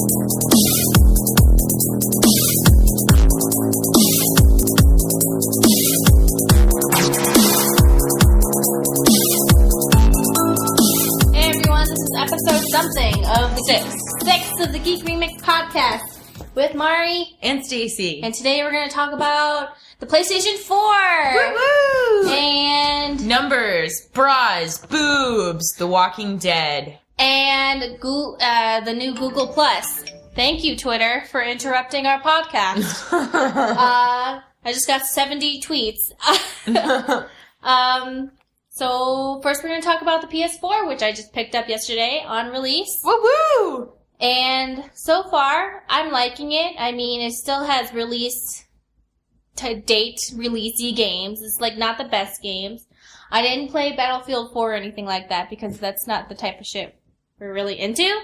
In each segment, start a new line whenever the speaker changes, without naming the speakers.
Six of the Geek Remix Podcast with Mari
and Stacy.
And today we're going to talk about the PlayStation 4.
Woo-woo!
And
numbers, bras, boobs, The Walking Dead.
And the new Google Plus. Thank you, Twitter, for interrupting our podcast. I just got 70 tweets. So first we're going to talk about the PS4, which I just picked up yesterday on release.
Woo-woo!
And so far, I'm liking it. I mean, it still has release-to-date releasey games. It's, like, not the best games. I didn't play Battlefield 4 or anything like that because that's not the type of shit we're really into.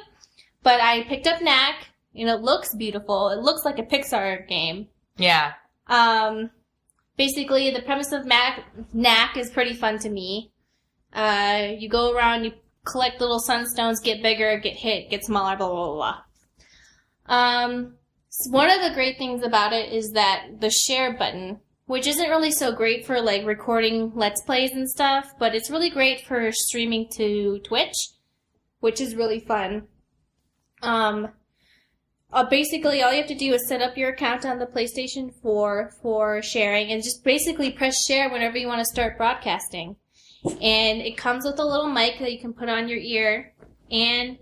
But I picked up Knack, and it looks beautiful. It looks like a Pixar game.
Yeah.
Basically, the premise of Knack is pretty fun to me. You go around, you collect little sunstones, get bigger, get hit, get smaller, blah, blah, blah, blah. One of the great things about it is that the share button, which isn't really so great for, like, recording Let's Plays and stuff, but it's really great for streaming to Twitch, which is really fun. Basically, all you have to do is set up your account on the PlayStation 4 for sharing, and just basically press share whenever you want to start broadcasting. And it comes with a little mic that you can put on your ear, and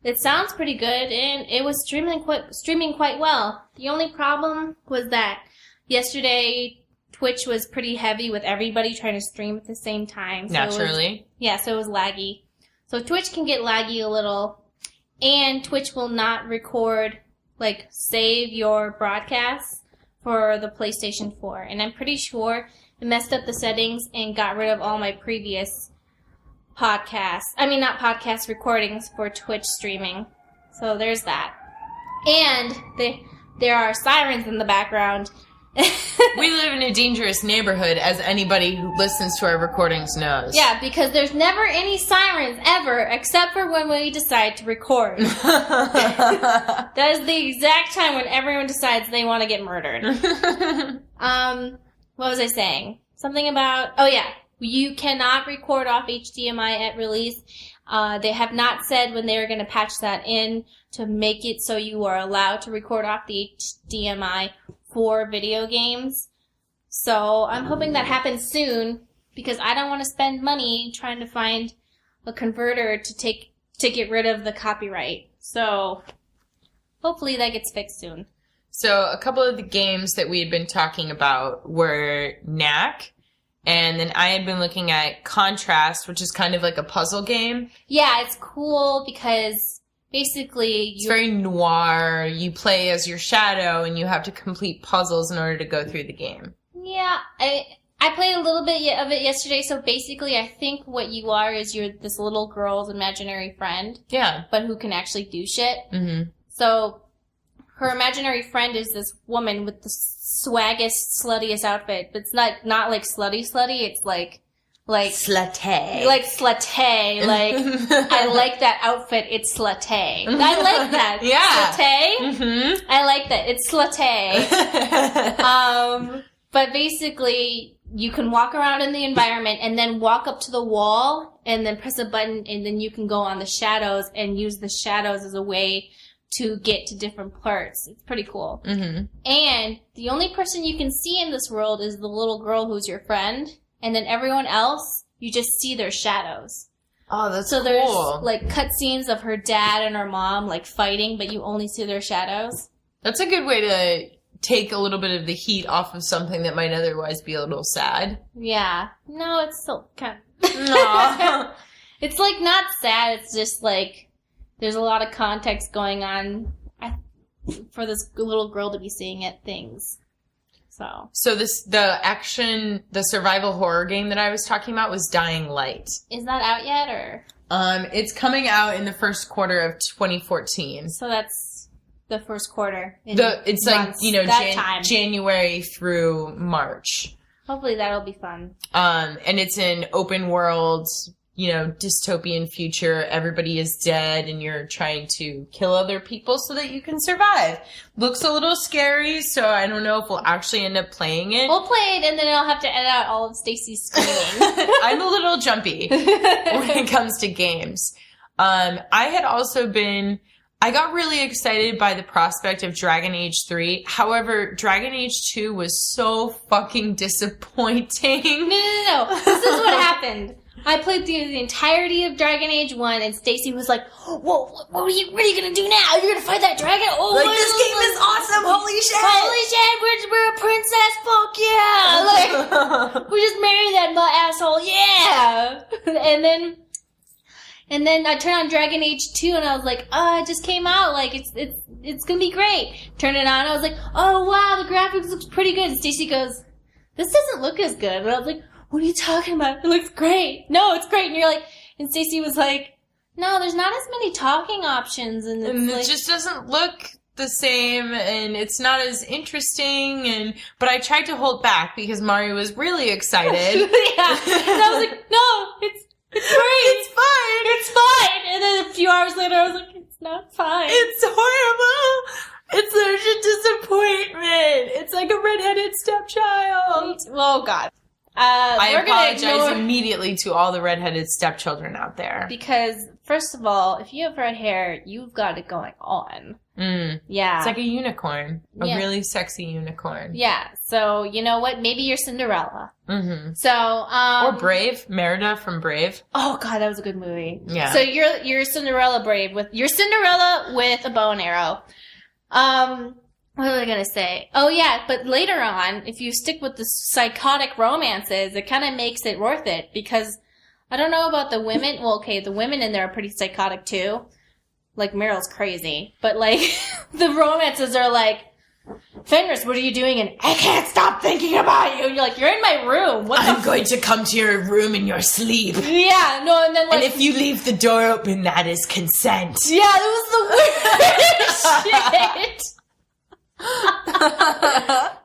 it sounds pretty good, and it was streaming quite well. The only problem was that yesterday Twitch was pretty heavy with everybody trying to stream at the same time. So
naturally.
So it was laggy. So Twitch can get laggy a little, and Twitch will not record, like, save your broadcasts for the PlayStation 4. And I'm pretty sure it messed up the settings and got rid of all my previous recordings for Twitch streaming. So there's that. And there are sirens in the background.
We live in a dangerous neighborhood, as anybody who listens to our recordings knows.
Yeah, because there's never any sirens ever, except for when we decide to record. That is the exact time when everyone decides they want to get murdered. What was I saying? Something about... Oh, yeah. You cannot record off HDMI at release. They have not said when they are going to patch that in to make it so you are allowed to record off the HDMI for video games. So I'm hoping that happens soon because I don't want to spend money trying to find a converter to get rid of the copyright. So hopefully that gets fixed soon.
So a couple of the games that we had been talking about were Knack, and then I had been looking at Contrast, which is kind of like a puzzle game.
Yeah, it's cool because basically
it's very noir. You play as your shadow, and you have to complete puzzles in order to go through the game.
Yeah, I played a little bit of it yesterday, so basically I think what you are is you're this little girl's imaginary friend.
Yeah.
But who can actually do shit.
Mm-hmm.
So her imaginary friend is this woman with the swaggest, sluttiest outfit. But it's not like slutty, it's like
slutty.
Like slutty. Like, I like that outfit, it's slutty. I like that.
Yeah.
Slutty?
Mm-hmm.
I like that. It's slutty. But basically, you can walk around in the environment and then walk up to the wall and then press a button and then you can go on the shadows and use the shadows as a way to get to different parts. It's pretty cool.
Mm-hmm. And
the only person you can see in this world is the little girl who's your friend, and then everyone else, you just see their shadows.
Oh, that's
cool. So
there's,
like, cutscenes of her dad and her mom, like, fighting, but you only see their shadows.
That's a good way to take a little bit of the heat off of something that might otherwise be a little sad.
Yeah. No, it's still kind of...
No.
It's, like, not sad, it's just, like, there's a lot of context going on for this little girl to be seeing things. So the survival horror game that I was talking about was Dying Light. Is that out yet, or?
It's coming out in the first quarter of 2014.
So that's the first quarter.
It's months, like, January through March.
Hopefully that'll be fun.
And it's an open world dystopian future. Everybody is dead and you're trying to kill other people so that you can survive. Looks a little scary, so I don't know if we'll actually end up playing it.
We'll play it and then I'll have to edit out all of Stacy's screaming.
I'm a little jumpy when it comes to games. I got really excited by the prospect of Dragon Age 3. However, Dragon Age 2 was so fucking disappointing.
No. This is what happened. I played through the entirety of Dragon Age 1, and Stacy was like, "Whoa, what are you going to do now? You're going to fight that dragon? Oh,
like, this game is awesome! Holy shit!
Holy shit, we're a princess! Fuck yeah! Like, we just married that asshole, yeah!" And then I turned on Dragon Age 2 and I was like, it just came out. Like, it's gonna be great. Turned it on, I was like, oh wow, the graphics looks pretty good. And Stacy goes, this doesn't look as good. And I was like, what are you talking about? It looks great. No, it's great. And you're like, and Stacy was like, no, there's not as many talking options. And
it just doesn't look the same and it's not as interesting. But I tried to hold back because Mario was really excited.
Yeah. And I was like, no, it's great.
It's fine.
It's fine. And then a few hours later, I was like, it's not fine.
It's horrible. It's such a disappointment. It's like a redheaded stepchild.
Oh, God.
I apologize immediately to all the redheaded stepchildren out there.
Because, first of all, if you have red hair, you've got it going on. Yeah.
It's like a unicorn. A really sexy unicorn.
Yeah. So, you know what? Maybe you're Cinderella.
Mm-hmm.
So,
or Brave. Merida from Brave.
Oh, God, that was a good movie.
Yeah.
So you're Cinderella you're Cinderella with a bow and arrow. What was I going to say? Oh, yeah, but later on, if you stick with the psychotic romances, it kind of makes it worth it, because I don't know about the women. Well, okay, the women in there are pretty psychotic, too. Like, Meryl's crazy. But, like, the romances are like, Fenris, what are you doing? And I can't stop thinking about you. And you're like, you're in my room.
I'm going to come to your room in your sleep.
Yeah, no, and then, like...
And if you leave the door open, that is consent.
Yeah, it was the weirdest shit.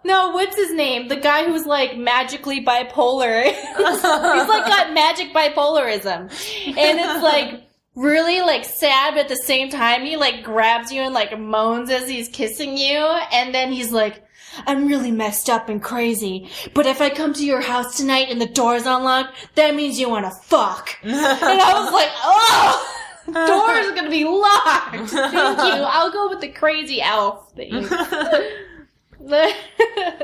No, what's his name? The guy who's like magically bipolar. He's like got magic bipolarism. And it's like really like sad, but at the same time he like grabs you and like moans as he's kissing you, and then he's like, I'm really messed up and crazy, but if I come to your house tonight and the door's unlocked, that means you wanna fuck. And I was like, oh, door's gonna be locked. Thank you. I'll go with the crazy elf thing.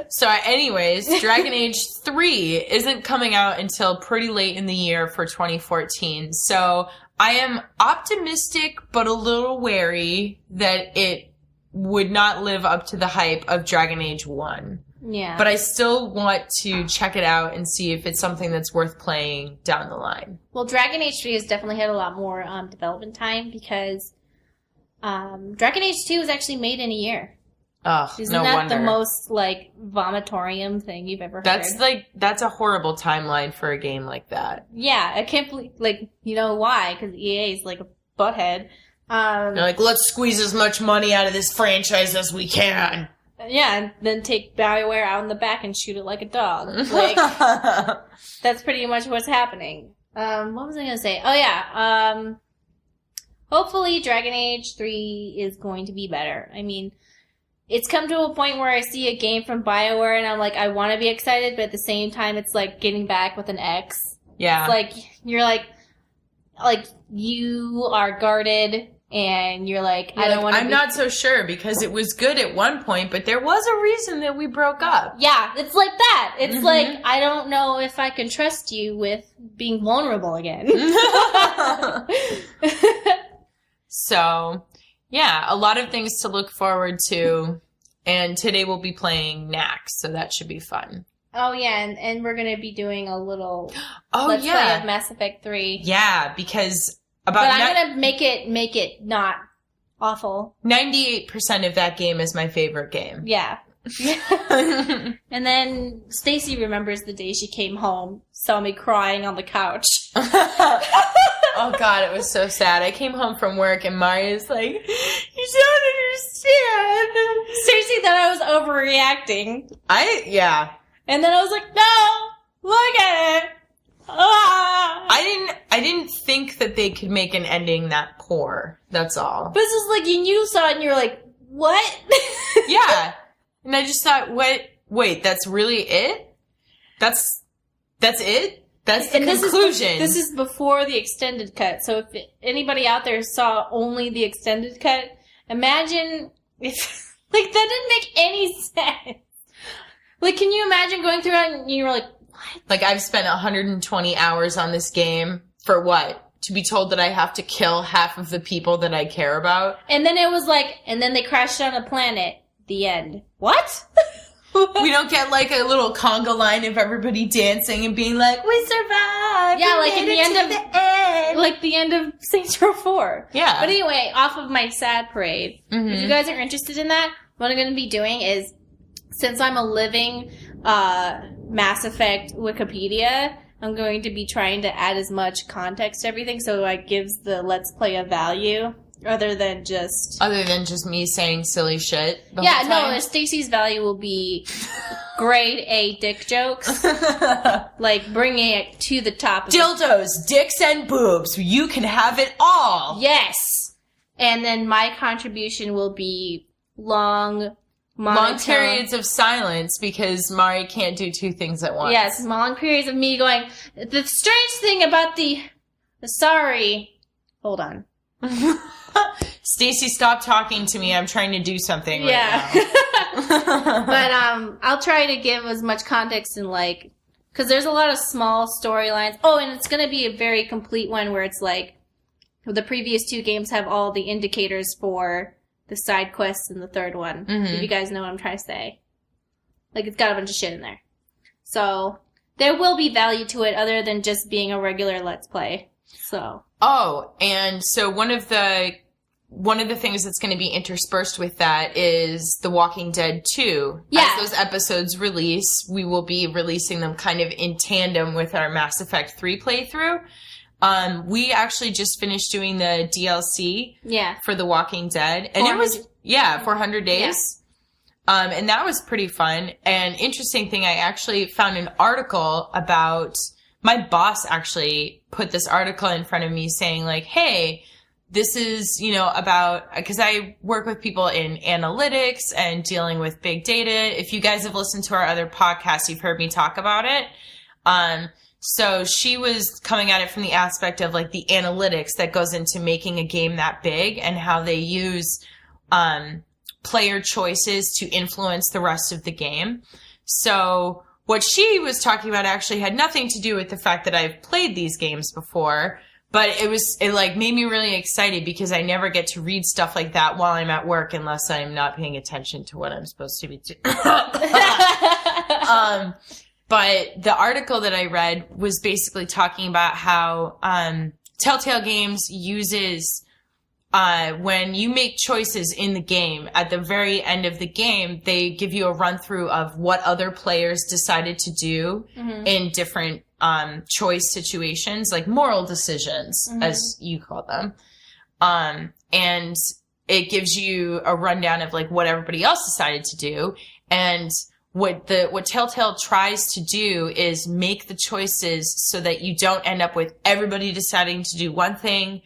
So anyways, Dragon Age 3 isn't coming out until pretty late in the year for 2014. So I am optimistic but a little wary that it would not live up to the hype of Dragon Age 1.
Yeah.
But I still want to check it out and see if it's something that's worth playing down the line.
Well, Dragon Age 3 has definitely had a lot more development time, because Dragon Age 2 was actually made in a year.
Oh,
Isn't
no
that
wonder.
the most, like, vomitorium thing you've ever heard?
That's a horrible timeline for a game like that.
Yeah, I can't believe, like, you know why? Because EA is, like, a butthead.
They're like, let's squeeze as much money out of this franchise as we can.
Yeah, and then take Bioware out in the back and shoot it like a dog. Like, that's pretty much what's happening. What was I gonna say? Oh, yeah, hopefully Dragon Age 3 is going to be better. I mean, it's come to a point where I see a game from Bioware and I'm like, I want to be excited, but at the same time, it's like getting back with an X.
Yeah.
It's like, you're like you are guarded, and you're like, I don't want to.
I'm not so sure, because it was good at one point, but there was a reason that we broke up.
Yeah, it's like that. It's like, I don't know if I can trust you with being vulnerable again.
So, yeah, a lot of things to look forward to. And today we'll be playing Knack, so that should be fun.
Oh, yeah, and we're going to be doing a little Let's Play of Mass Effect 3.
Yeah, because...
But I'm going to make it not awful.
98% of that game is my favorite game.
Yeah. And then Stacy remembers the day she came home, saw me crying on the couch.
Oh, God, it was so sad. I came home from work, and Maria's like, you don't understand.
Stacy thought I was overreacting.
Yeah.
And then I was like, no, look at it.
I didn't think that they could make an ending that poor. That's all.
This is like, you saw it and you were like, what?
Yeah. And I just thought, wait, that's really it? That's it? That's the conclusion.
This is before the extended cut. So if anybody out there saw only the extended cut, imagine if, like, that didn't make any sense. Like, can you imagine going through it and you're like, what?
Like, I've spent 120 hours on this game for what? To be told that I have to kill half of the people that I care about?
And then it was like, and then they crashed on a planet. The end. What?
We don't get like a little conga line of everybody dancing and being like, we survived.
Yeah, like in the end. Like the end of Saints Row 4.
Yeah.
But anyway, off of my sad parade, if you guys are interested in that, what I'm going to be doing is, since I'm a living Mass Effect Wikipedia, I'm going to be trying to add as much context to everything so it gives the Let's Play a value. Other than just
me saying silly shit the
whole
time?
No, Stacy's value will be grade A dick jokes. Like, bringing it to the top.
Dildos, dicks, and boobs. You can have it all.
Yes. And then my contribution will be long
periods of silence because Mari can't do two things at once.
Yes, long periods of me going, the strange thing about the sorry. Hold on.
Stacy, stop talking to me. I'm trying to do something right now.
But I'll try to give as much context and like, because there's a lot of small storylines. Oh, and it's going to be a very complete one where it's like the previous two games have all the indicators for the side quests in the third one. If you guys know what I'm trying to say. Like, it's got a bunch of shit in there. So there will be value to it other than just being a regular Let's Play. So.
Oh, and so one of the things that's going to be interspersed with that is The Walking Dead 2.
Yeah.
As those episodes release, we will be releasing them kind of in tandem with our Mass Effect 3 playthrough. We actually just finished doing the DLC for The Walking Dead. And it was, 400 days. Yeah. And that was pretty fun. And interesting thing, I actually found an article about, my boss actually put this article in front of me saying like, hey, this is, about, because I work with people in analytics and dealing with big data. If you guys have listened to our other podcasts, you've heard me talk about it. So she was coming at it from the aspect of like the analytics that goes into making a game that big and how they use player choices to influence the rest of the game. So what she was talking about actually had nothing to do with the fact that I've played these games before, but it like made me really excited because I never get to read stuff like that while I'm at work unless I'm not paying attention to what I'm supposed to be doing. But the article that I read was basically talking about how Telltale Games uses when you make choices in the game, at the very end of the game, they give you a run through of what other players decided to do in different choice situations, like moral decisions, as you call them. And it gives you a rundown of like what everybody else decided to do. And what Telltale tries to do is make the choices so that you don't end up with everybody deciding to do one thing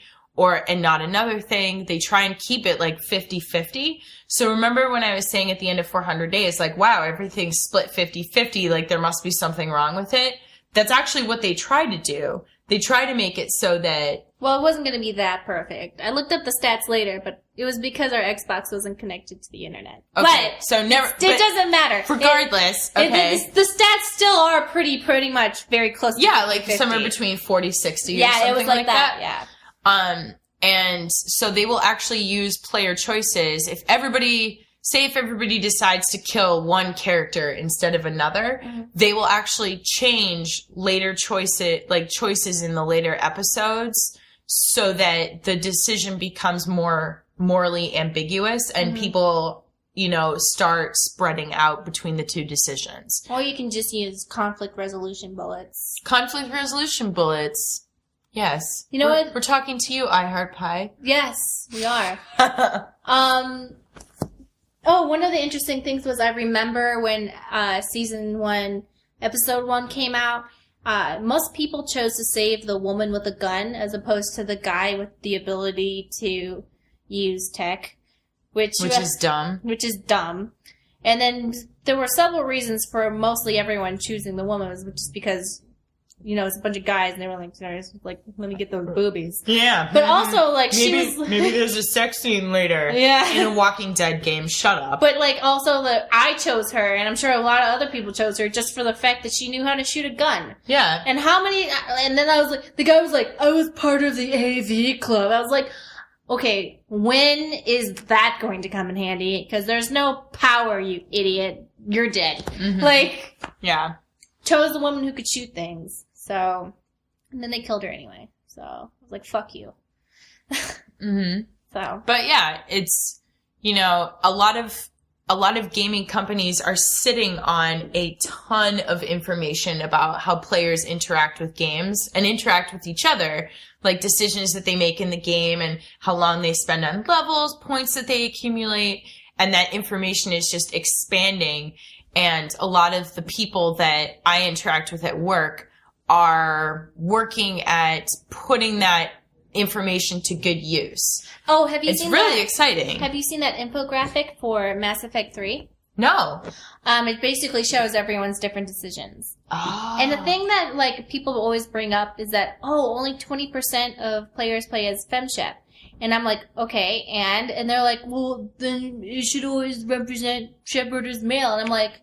and not another thing. They try and keep it like 50-50. So remember when I was saying at the end of 400 days, like, wow, everything's split 50-50, like there must be something wrong with it. That's actually what they try to do. They try to make it so that...
Well, it wasn't going to be that perfect. I looked up the stats later, but it was because our Xbox wasn't connected to the internet.
Okay,
but
so never...
It doesn't matter.
Regardless, okay.
The stats still are pretty much very close to 50-50.
Yeah, like somewhere between 40-60 or something like that.
Yeah, it was like that, yeah.
And so they will actually use player choices. If everybody decides to kill one character instead of another, they will actually change later choices in the later episodes so that the decision becomes more morally ambiguous and people, start spreading out between the two decisions.
Or you can just use conflict resolution bullets.
Conflict resolution bullets. Yes.
You know what?
We're talking to you, iHeartPie.
Yes, we are. One of the interesting things was I remember when Season 1, Episode 1 came out, most people chose to save the woman with a gun as opposed to the guy with the ability to use tech, which
is dumb.
Which is dumb. And then there were several reasons for mostly everyone choosing the woman, which is because, it's a bunch of guys and they were like, let me get those boobies.
Yeah.
But also,
maybe there's a sex scene later.
Yeah.
In a Walking Dead game. Shut up.
But, also, I chose her, and I'm sure a lot of other people chose her just for the fact that she knew how to shoot a gun.
Yeah.
And then I was like, the guy was like, I was part of the AV club. I was like, okay, when is that going to come in handy? Because there's no power, you idiot. You're dead. Mm-hmm.
Yeah.
Chose the woman who could shoot things. So, and then they killed her anyway. So, I was like, fuck you.
Mm-hmm.
So.
But yeah, it's, a lot of gaming companies are sitting on a ton of information about how players interact with games and interact with each other, like decisions that they make in the game and how long they spend on levels, points that they accumulate, and that information is just expanding. And a lot of the people that I interact with at work are working at putting that information to good use.
Oh, have you seen that?
It's really exciting.
Have you seen that infographic for Mass Effect 3?
No.
It basically shows everyone's different decisions.
Oh.
And the thing that, people always bring up is that, only 20% of players play as femshep. And I'm like, okay, and they're like, well, then you should always represent Shepard as male. And I'm like,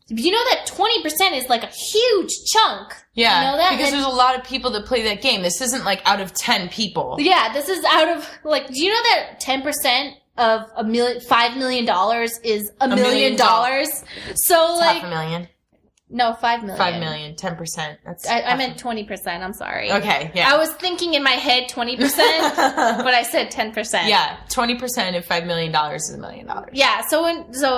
you know that 20% is a huge chunk.
Yeah,
you know that?
Because there's a lot of people that play that game. This isn't out of 10 people.
Yeah, this is out of, do you know that 10% of $5 million is $1 million? So,
it's half a million.
No, 5 million.
5 million, 10%. That's
I meant 20%, I'm sorry.
Okay, yeah.
I was thinking in my head 20%, but I said 10%.
Yeah, 20% of $5 million is $1 million.
Yeah, so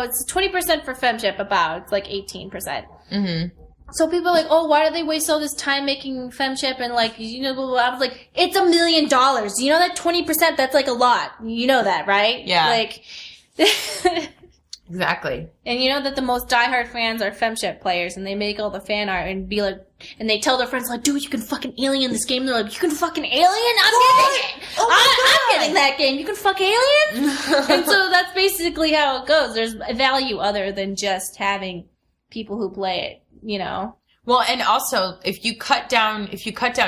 it's 20% for femship it's 18%.
Mm-hmm.
So people are like, oh, why do they waste all this time making femship and blah, blah, blah. I was like, it's $1 million. You know that 20%, that's a lot. You know that, right?
Yeah. Exactly.
And you know that the most diehard fans are femship players, and they make all the fan art and be like, and they tell their friends dude, you can fucking alien this game. They're like, you can fucking alien? I'm getting it. I'm getting that game. You can fuck aliens? And so that's basically how it goes. There's value other than just having people who play it,
Well, and also, if you cut down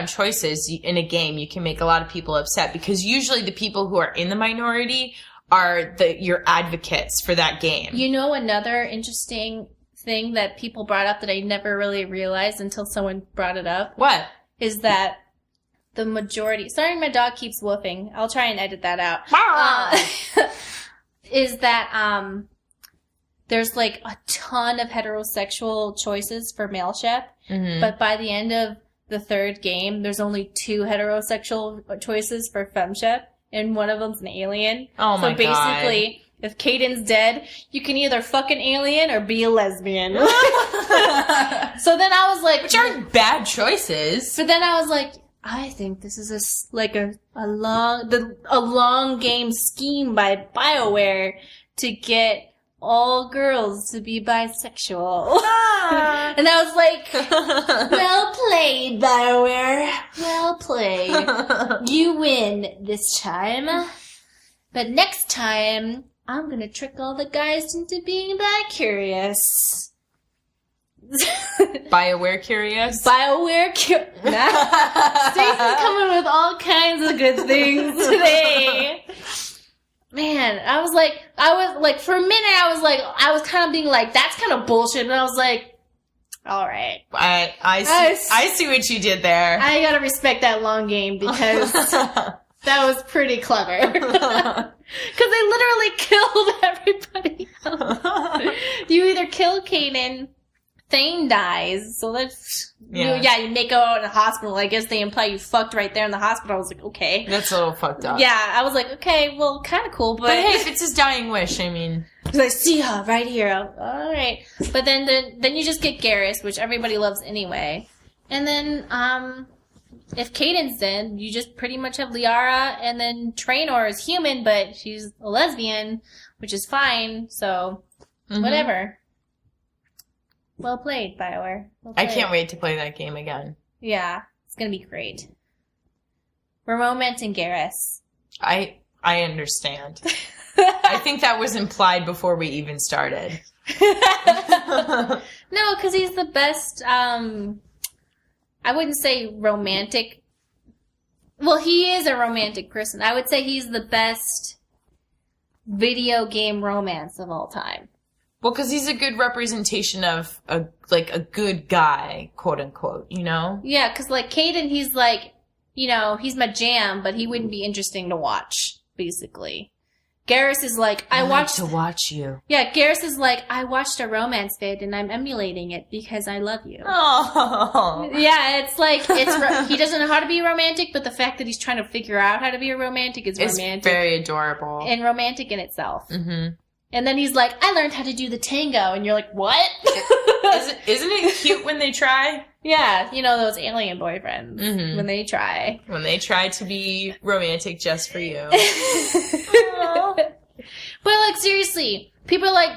choices in a game, you can make a lot of people upset because usually the people who are in the minority are your advocates for that game.
Another interesting thing that people brought up that I never really realized until someone brought it up.
What?
Is that the majority... Sorry, my dog keeps woofing. I'll try and edit that out. Is that there's a ton of heterosexual choices for male shep, but by the end of the third game, there's only 2 heterosexual choices for femshep. And one of them's an alien.
Oh my god. So
basically, if Kaiden's dead, you can either fuck an alien or be a lesbian. So then I was like...
Which aren't bad choices.
But then I was like, I think this is a long game scheme by Bioware to get all girls to be bisexual. And I was like, well played, Bioware. Well played. You win this time. But next time, I'm gonna trick all the guys into being bi-curious.
Bioware curious?
Bioware curious. Stacy's coming with all kinds of good things today. Man, I was like, for a minute, I was kind of being like, that's kind of bullshit. And I was like, all right.
I see what you did there.
I gotta respect that long game because that was pretty clever. Because they literally killed everybody else. You either kill Kaden, Thane dies, so that's...
Yeah.
You make out in a hospital. I guess they imply you fucked right there in the hospital. I was like, okay.
That's a little fucked up.
Yeah, I was like, okay, well, kind of cool, but...
But hey, if it's his dying wish, I mean...
Because I see her right here. Alright. But then you just get Garrus, which everybody loves anyway. And then, if Caden's dead, you just pretty much have Liara, and then Traynor is human, but she's a lesbian, which is fine, so... Whatever. Well played, Bioware. Well
I
played.
can't wait to play that game again.
Yeah, it's gonna be great. We're romancing Garrus.
I understand. I think that was implied before we even started.
No, because he's the best, I wouldn't say romantic. Well, he is a romantic person. I would say he's the best video game romance of all time.
Well, because he's a good representation of a good guy, quote unquote, you know?
Yeah, because like Caden, he's like, you know, he's my jam, but he wouldn't be interesting to watch, basically. Garrus is like,
I like to watch you.
Yeah, Garrus is like, I watched a romance vid and I'm emulating it because I love you.
Oh.
Yeah, it's like, he doesn't know how to be romantic, but the fact that he's trying to figure out how to be a romantic is romantic.
It's very adorable.
And romantic in itself.
Mm-hmm.
And then he's like, I learned how to do the tango. And you're like, what?
Isn't it cute when they try?
Yeah, you know, those alien boyfriends. Mm-hmm. When they try.
When they try to be romantic just for you.
But, like, seriously, people are like,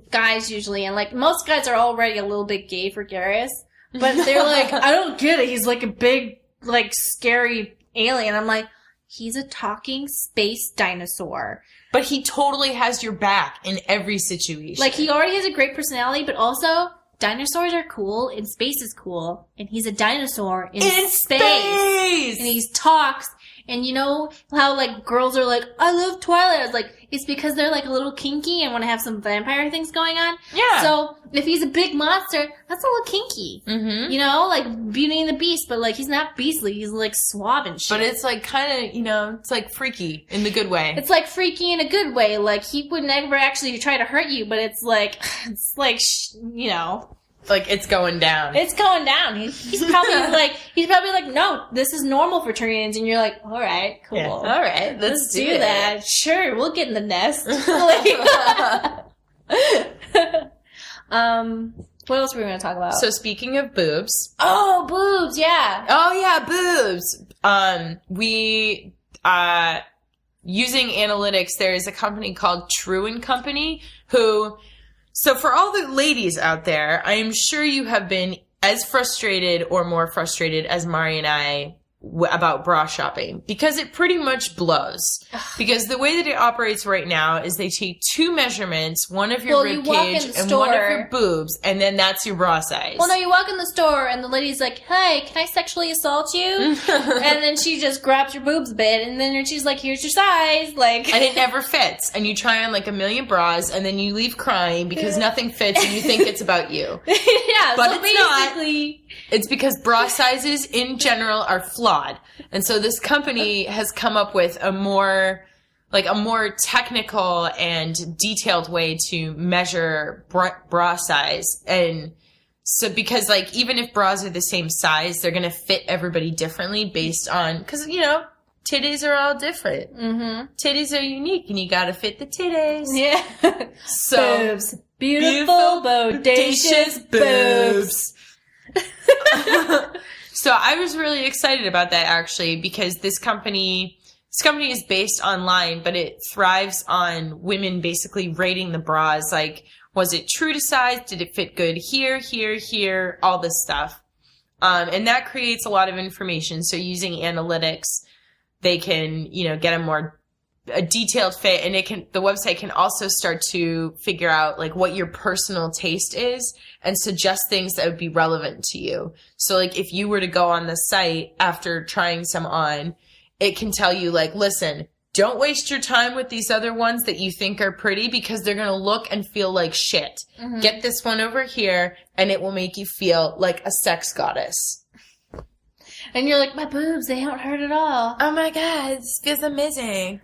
guys usually, and, like, most guys are already a little bit gay for Garrus, but they're like, I don't get it. He's, like, a big, like, scary alien. I'm like, he's a talking space dinosaur.
But he totally has your back in every situation.
Like, he already has a great personality, but also, dinosaurs are cool, and space is cool, and he's a dinosaur in space. And he talks, and you know how, like, girls are like, I love Twilight. I was like, it's because they're, like, a little kinky and want to have some vampire things going on.
Yeah.
So, if he's a big monster, that's a little kinky. Mm-hmm. You know, like, Beauty and the Beast, but, like, he's not beastly. He's, like, suave and shit.
But it's, like, kind of, you know, it's, like, freaky in the good way.
It's, like, freaky in a good way. Like, he would never actually try to hurt you, but it's, like, you know...
Like, it's going down.
It's going down. He's probably like, no, this is normal for Turians. And you're like, all right, cool.
Yeah. All right, let's do
that. Sure, we'll get in the nest. What else were we going to talk about?
So speaking of boobs.
Oh, boobs, yeah.
Oh, yeah, boobs. Using analytics, there is a company called True & Company who... So for all the ladies out there, I am sure you have been as frustrated or more frustrated as Mari and I about bra shopping because it pretty much blows. Because the way that it operates right now is they take two measurements, one of your rib cage and one of your boobs, and then that's your bra size.
Well, no, you walk in the store and the lady's like, hey, can I sexually assault you? And then she just grabs your boobs a bit, and then she's like, here's your size. Like,
and it never fits. And you try on like a million bras, and then you leave crying because nothing fits and you think it's about you.
Yeah,
but
so
it's not. It's because bra sizes in general are flawed. And so this company has come up with a more technical and detailed way to measure bra size. And so because like even if bras are the same size, they're going to fit everybody differently based on, because you know, titties are all different. Mm-hmm. Titties are unique and you got to fit the titties.
Yeah.
So
boobs. Beautiful bodacious boobs.
So I was really excited about that actually because this company is based online, but it thrives on women basically rating the bras. Like, was it true to size? Did it fit good here, all this stuff. And that creates a lot of information. So using analytics, they can, you know, get a detailed fit, and the website can also start to figure out like what your personal taste is and suggest things that would be relevant to you. So like if you were to go on the site after trying some on, it can tell you like, listen, don't waste your time with these other ones that you think are pretty because they're going to look and feel like shit. Mm-hmm. Get this one over here and it will make you feel like a sex goddess.
And you're like, my boobs, they don't hurt at all.
Oh my God, this feels amazing.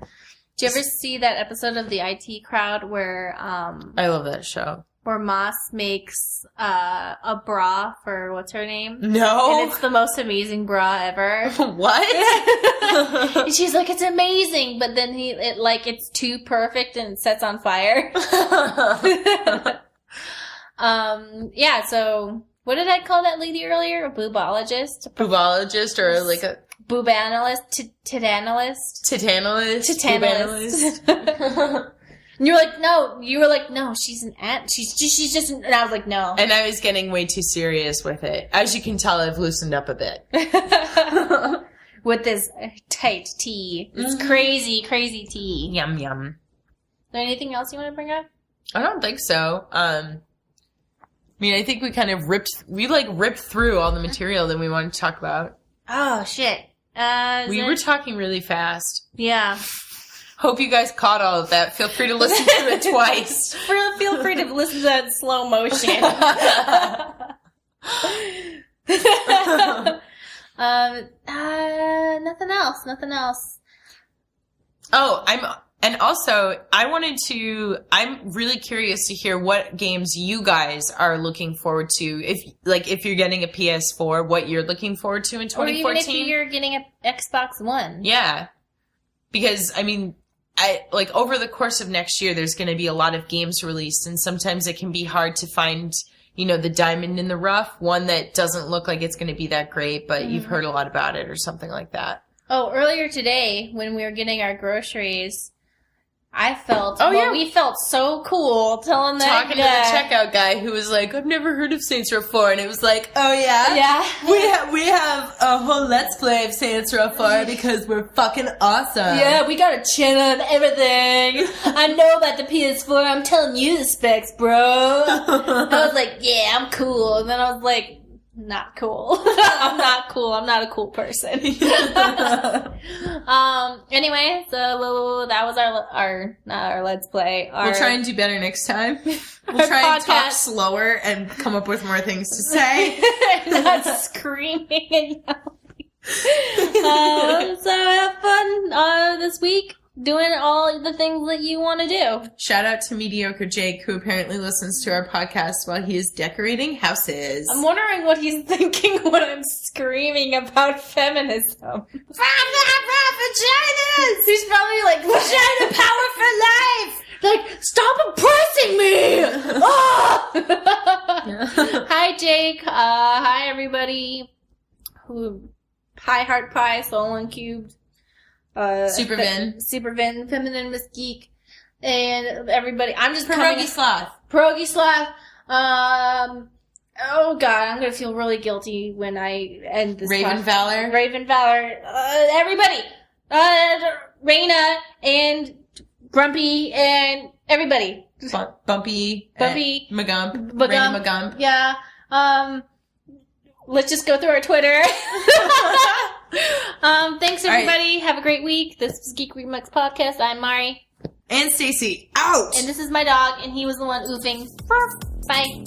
Did you ever see that episode of the IT Crowd where
I love that show.
Where Moss makes a bra for what's her name?
No.
And it's the most amazing bra ever.
What?
And she's like, it's amazing, but then it's too perfect and it sets on fire. Yeah, so what did I call that lady earlier? A boobologist?
Boobologist or like a
boob analyst, tit analyst.
Tit analyst.
Tit analyst. And you were like, no. You were like, no, she's an ant. She's just, and I was like, no.
And I was getting way too serious with it. As you can tell, I've loosened up a bit.
With this tight tea. This crazy, crazy tea.
Yum, yum.
Is there anything else you want to bring up?
I don't think so. I think we kind of ripped through all the material that we wanted to talk about.
Oh, shit.
We were talking really fast.
Yeah.
Hope you guys caught all of that. Feel free to listen to it twice.
Feel free to listen to that in slow motion. Nothing else.
Oh, I'm really curious to hear what games you guys are looking forward to. If you're getting a PS4, what you're looking forward to in 2014.
Or even if you're getting an Xbox One.
Yeah. Because, over the course of next year, there's going to be a lot of games released, and sometimes it can be hard to find, the diamond in the rough, one that doesn't look like it's going to be that great, but you've heard a lot about it or something like that.
Oh, earlier today, when we were getting our groceries, we felt so cool telling that
talking to the checkout guy who was like, I've never heard of Saints Row 4, and it was like, oh yeah?
Yeah.
We have a whole Let's Play of Saints Row 4 because we're fucking awesome.
Yeah, we got a channel and everything. I know about the PS4, I'm telling you the specs, bro. I was like, yeah, I'm cool. And then I was like, not cool. I'm not cool. I'm not a cool person. Anyway, so that was our not our Let's Play.
We'll try and do better next time. We'll try and talk slower and come up with more things to say.
Not screaming and yelling. So have fun this week. Doing all the things that you want to do.
Shout out to Mediocre Jake, who apparently listens to our podcast while he is decorating houses.
I'm wondering what he's thinking when I'm screaming about feminism. Vaginas! He's probably like, vagina power for life! Like, stop oppressing me! Oh! Hi, Jake. Hi, everybody. Hi, Heart Pie, Soul Uncubed.
Super
Vin, Feminine Miss Geek, and everybody. I'm just
Pierogi Sloth.
Oh God, I'm gonna feel really guilty when I end this.
Raven Valor.
Everybody. Raina and Grumpy and everybody.
Bumpy. Magump. Raina Magump.
Yeah. Let's just go through our Twitter. Thanks everybody. Right. Have a great week. This was Geek Remix Podcast. I'm Mari.
And Stacy. Out!
And this is my dog, and he was the one oofing. Bye.